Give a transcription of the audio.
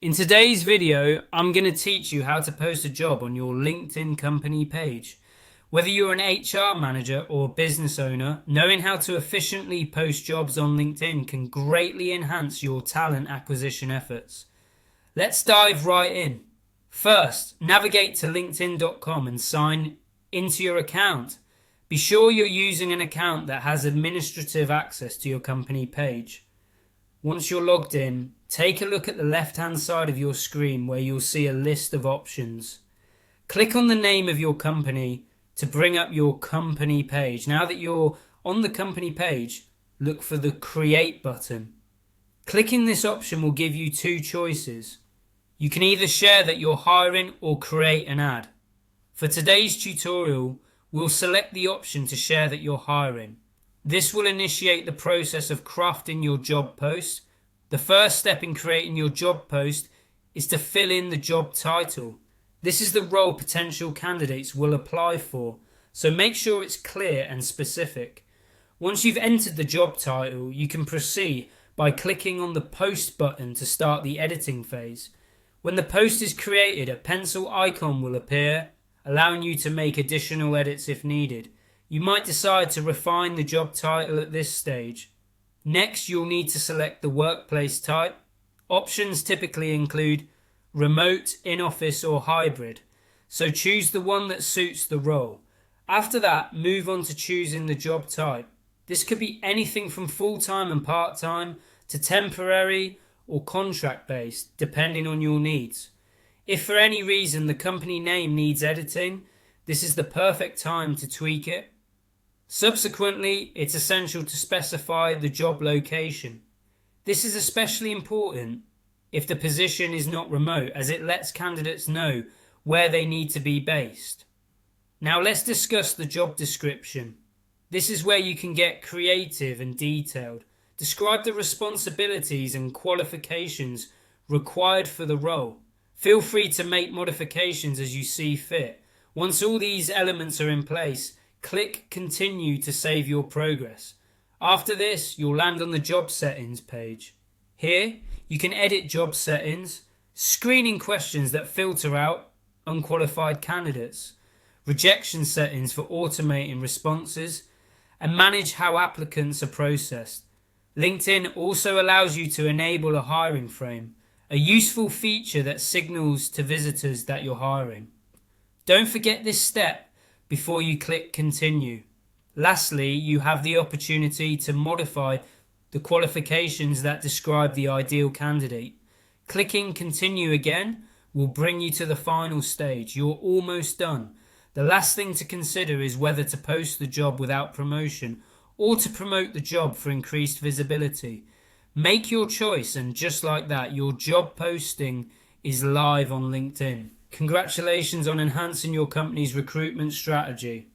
In today's video, I'm going to teach you how to post a job on your LinkedIn company page. Whether you're an HR manager or business owner, knowing how to efficiently post jobs on LinkedIn can greatly enhance your talent acquisition efforts. Let's dive right in. First, navigate to linkedin.com and sign into your account. Be sure you're using an account that has administrative access to your company page. Once you're logged in, take a look at the left-hand side of your screen where you'll see a list of options. Click on the name of your company to bring up your company page. Now that you're on the company page, look for the Create button. Clicking this option will give you two choices. You can either share that you're hiring or create an ad. For today's tutorial, we'll select the option to share that you're hiring. This will initiate the process of crafting your job post. The first step in creating your job post is to fill in the job title. This is the role potential candidates will apply for, so make sure it's clear and specific. Once you've entered the job title, you can proceed by clicking on the Post button to start the editing phase. When the post is created, a pencil icon will appear, allowing you to make additional edits if needed. You might decide to refine the job title at this stage. Next, you'll need to select the workplace type. Options typically include remote, in-office or hybrid, so choose the one that suits the role. After that, move on to choosing the job type. This could be anything from full-time and part-time to temporary or contract-based, depending on your needs. If for any reason the company name needs editing, this is the perfect time to tweak it. Subsequently, it's essential to specify the job location. This is especially important if the position is not remote, as it lets candidates know where they need to be based. Now let's discuss the job description. This is where you can get creative and detailed. Describe the responsibilities and qualifications required for the role. Feel free to make modifications as you see fit. Once all these elements are in place, click Continue to save your progress. After this, you'll land on the Job Settings page. Here, you can edit job settings, screening questions that filter out unqualified candidates, rejection settings for automating responses, and manage how applicants are processed. LinkedIn also allows you to enable a hiring frame, a useful feature that signals to visitors that you're hiring. Don't forget this step before you click Continue. Lastly, you have the opportunity to modify the qualifications that describe the ideal candidate. Clicking Continue again will bring you to the final stage. You're almost done. The last thing to consider is whether to post the job without promotion or to promote the job for increased visibility. Make your choice, and just like that, your job posting is live on LinkedIn. Congratulations on enhancing your company's recruitment strategy.